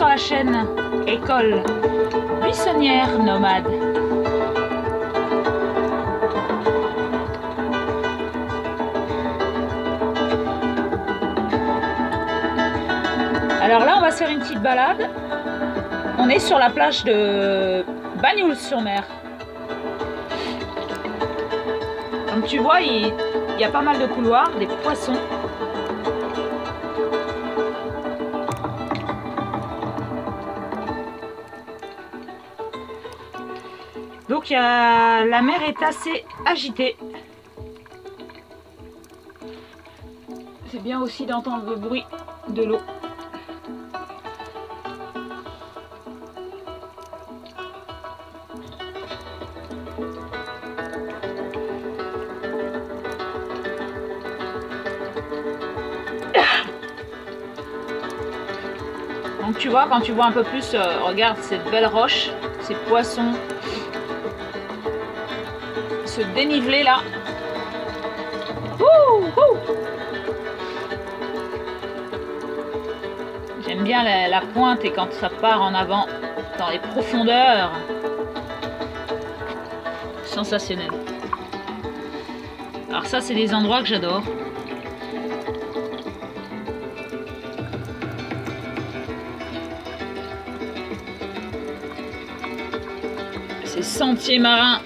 sur la chaîne École buissonnière nomade. Alors là, on va se faire une petite balade. On est sur la plage de Bagnols-sur-Mer. Comme tu vois, il y a pas mal de couloirs, des poissons. Donc la mer est assez agitée. C'est bien aussi d'entendre le bruit de l'eau. Donc tu vois, quand tu vois un peu plus, regarde cette belle roche, ces poissons, ce dénivelé là. J'aime bien la pointe et quand ça part en avant dans les profondeurs. Sensationnel. Alors ça, c'est des endroits que j'adore. Ces sentiers marins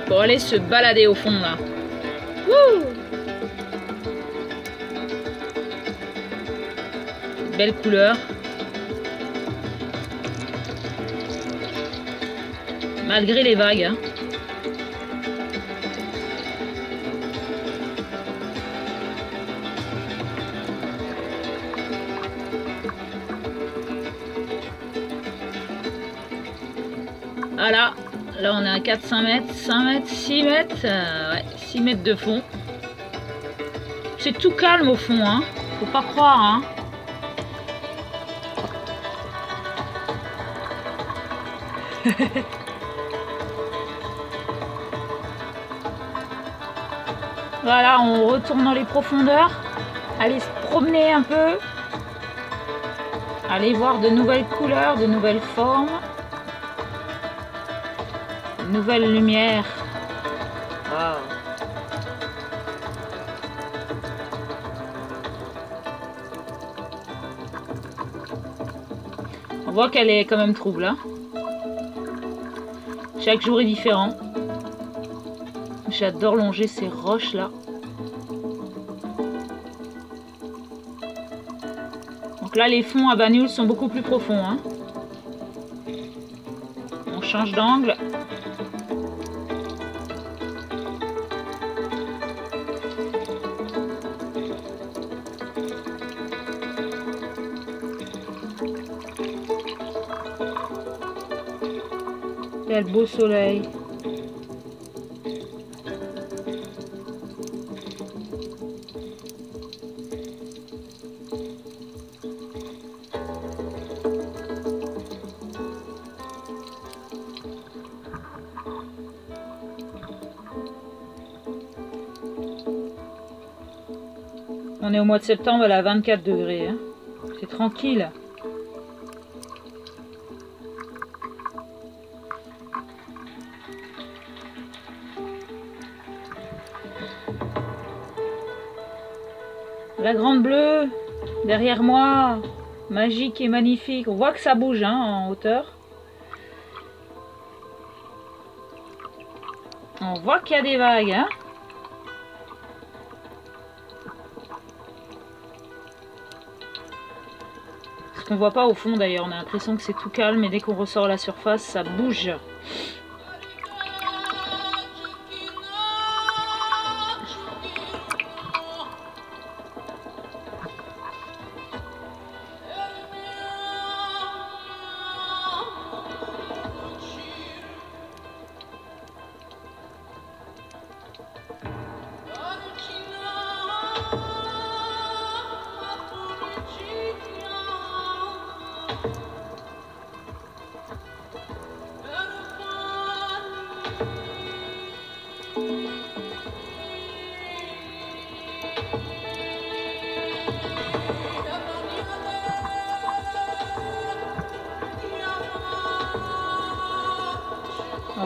pour aller se balader au fond là. Wouh! Belle couleur. Malgré les vagues. Hein. Voilà, là on est à 4-5 mètres, 5 mètres, 6 mètres, ouais, 6 mètres de fond. C'est tout calme au fond, hein. Faut pas croire, hein. Voilà, on retourne dans les profondeurs. Allez se promener un peu. Allez voir de nouvelles couleurs, de nouvelles formes. De nouvelles lumières. Wow. On voit qu'elle est quand même trouble, hein. Chaque jour est différent. J'adore longer ces roches là. Donc là, les fonds à Bagnols sont beaucoup plus profonds, hein. On change d'angle. Quel beau soleil. On est au mois de septembre, elle a 24 degrés. Hein. C'est tranquille. La grande bleue, derrière moi, magique et magnifique. On voit que ça bouge, hein, en hauteur. On voit qu'il y a des vagues, hein. Ce qu'on voit pas au fond d'ailleurs, on a l'impression que c'est tout calme et dès qu'on ressort à la surface, ça bouge.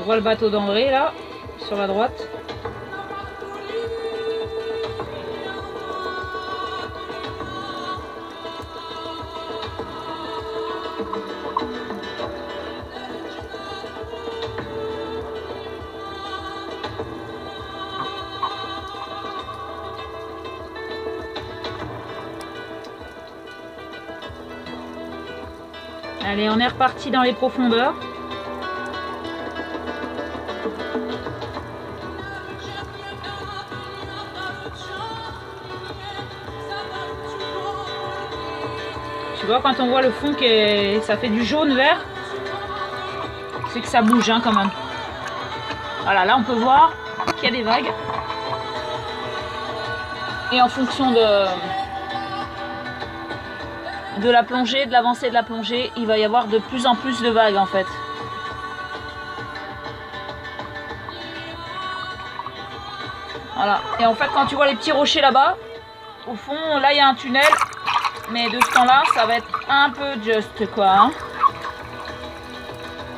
voit le bateau d'André là, sur la droite. Allez, on est reparti dans les profondeurs. Tu vois, quand on voit le fond ça fait du jaune vert, c'est que ça bouge hein, quand même. Voilà, là on peut voir qu'il y a des vagues. Et en fonction de la plongée, de l'avancée de la plongée, il va y avoir de plus en plus de vagues en fait. Voilà. Et en fait, quand tu vois les petits rochers là-bas, au fond, là il y a un tunnel. Mais de ce temps-là, ça va être un peu juste quoi. Hein.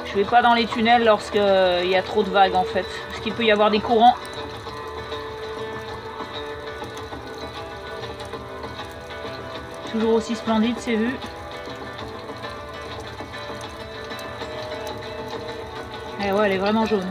Je vais pas dans les tunnels lorsqu'il y a trop de vagues en fait. Parce qu'il peut y avoir des courants. Toujours aussi splendide ces vues. Et ouais, elle est vraiment jaune.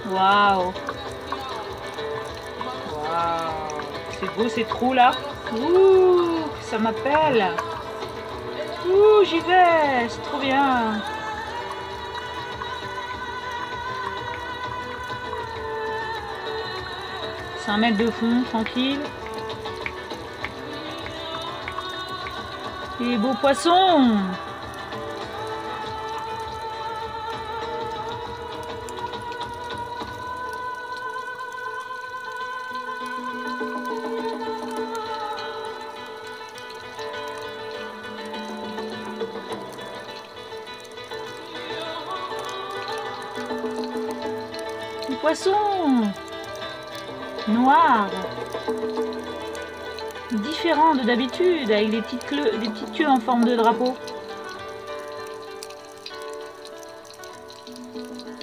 Waouh! Waouh! C'est beau ces trous là. Ouh! Ça m'appelle. Ouh! J'y vais! C'est trop bien! C'est 1 mètre de fond, tranquille. Et beaux poissons! Poisson noir, différent de d'habitude, avec des petites queues en forme de drapeau.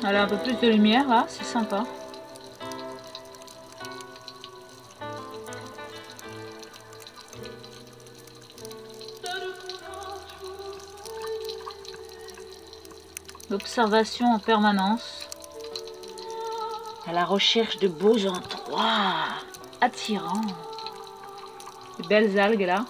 Voilà, un peu plus de lumière là, c'est sympa. L'observation en permanence. À la recherche de beaux endroits attirants. De belles algues là.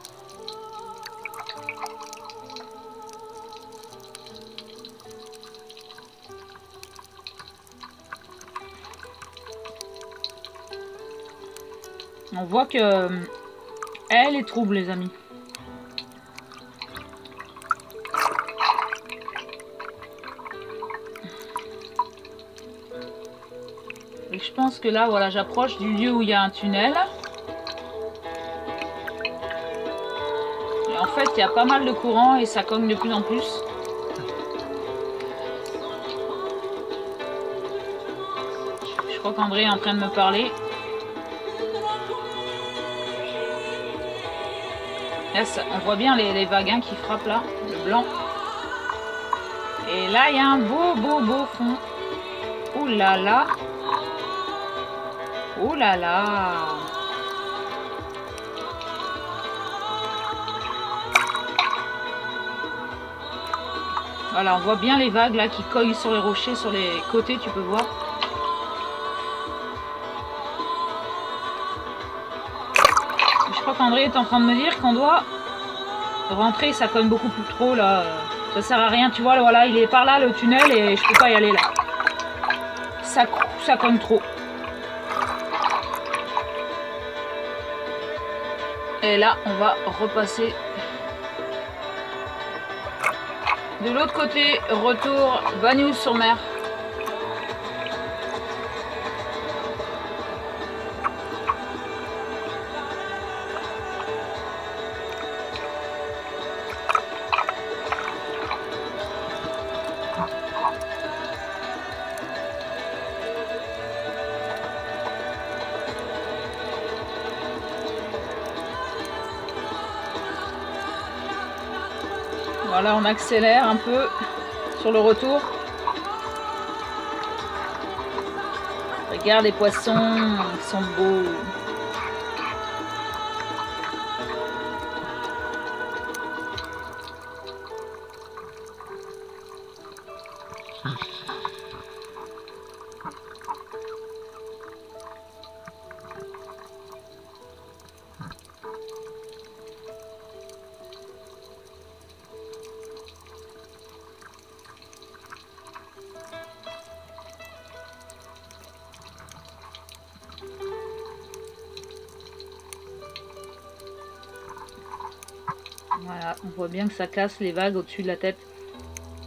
On voit que elle est trouble les amis. Et je pense que là, voilà, j'approche du lieu où il y a un tunnel. Et en fait, il y a pas mal de courant et ça cogne de plus en plus. Je crois qu'André est en train de me parler. Là, on voit bien les vagues hein, qui frappent là, le blanc. Et là, il y a un beau fond. Ouh là là. Oh là là! Voilà, on voit bien les vagues là qui cognent sur les rochers, sur les côtés, tu peux voir. Je crois qu'André est en train de me dire qu'on doit rentrer, ça cogne beaucoup plus trop là. Ça sert à rien, tu vois, voilà, il est par là le tunnel et je peux pas y aller là. Ça cogne trop. Et là, on va repasser de l'autre côté, retour Bagnoul-sur-Mer. Voilà, on accélère un peu sur le retour. Regarde les poissons, ils sont beaux. Voilà, on voit bien que ça casse les vagues au-dessus de la tête.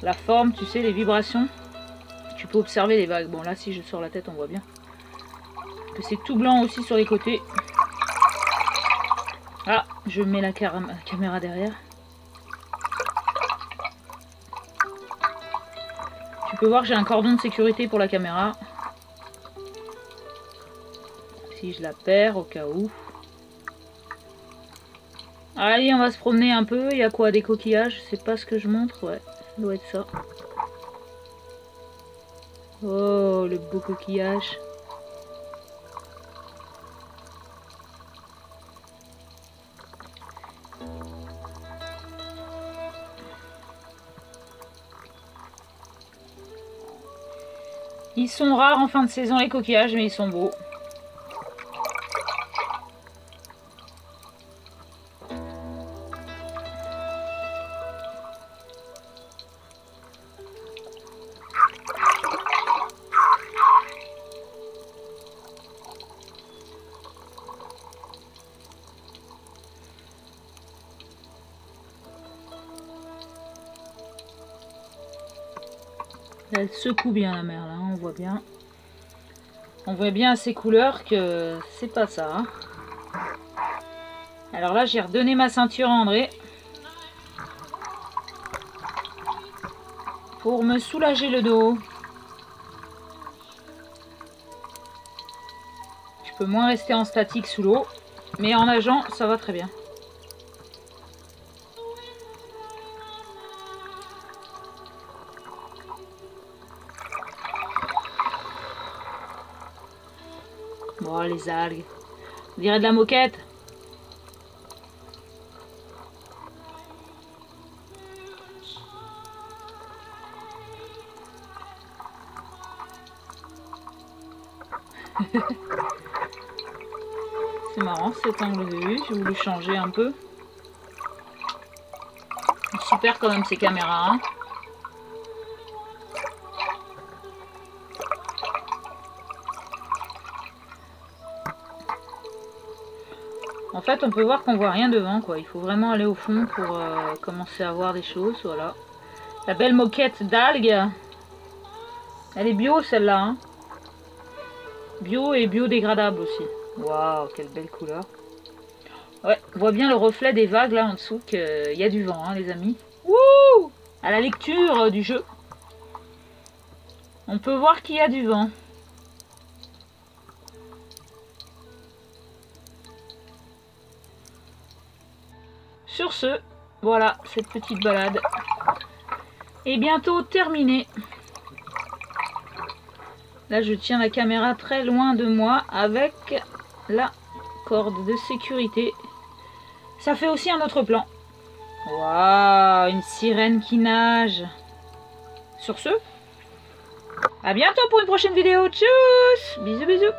La forme, tu sais, les vibrations. Tu peux observer les vagues. Bon, là, si je sors la tête, on voit bien que c'est tout blanc aussi sur les côtés. Ah, je mets la caméra derrière. Tu peux voir que j'ai un cordon de sécurité pour la caméra. Si je la perds, au cas où. Allez, on va se promener un peu. Il y a quoi? Des coquillages? C'est pas ce que je montre? Ouais, ça doit être ça. Oh, le beau coquillage. Ils sont rares en fin de saison les coquillages, mais ils sont beaux. Elle secoue bien la mer là, on voit bien. On voit bien à ces couleurs que c'est pas ça. Hein. Alors là, j'ai redonné ma ceinture à André. Pour me soulager le dos. Je peux moins rester en statique sous l'eau. Mais en nageant, ça va très bien. Oh, les algues. On dirait de la moquette. C'est marrant cet angle de vue. J'ai voulu changer un peu. Super quand même ces caméras. Hein. En fait, on peut voir qu'on voit rien devant, quoi. Il faut vraiment aller au fond pour commencer à voir des choses, voilà. La belle moquette d'algues. Elle est bio, celle-là. Hein. Bio et biodégradable aussi. Waouh, quelle belle couleur. Ouais, on voit bien le reflet des vagues, là, en dessous, qu'il y a du vent, hein, les amis. Wouh! À la lecture du jeu, on peut voir qu'il y a du vent. Sur ce, voilà, cette petite balade est bientôt terminée. Là, je tiens la caméra très loin de moi avec la corde de sécurité. Ça fait aussi un autre plan. Waouh, une sirène qui nage. Sur ce, à bientôt pour une prochaine vidéo. Tchuss! Bisous, bisous.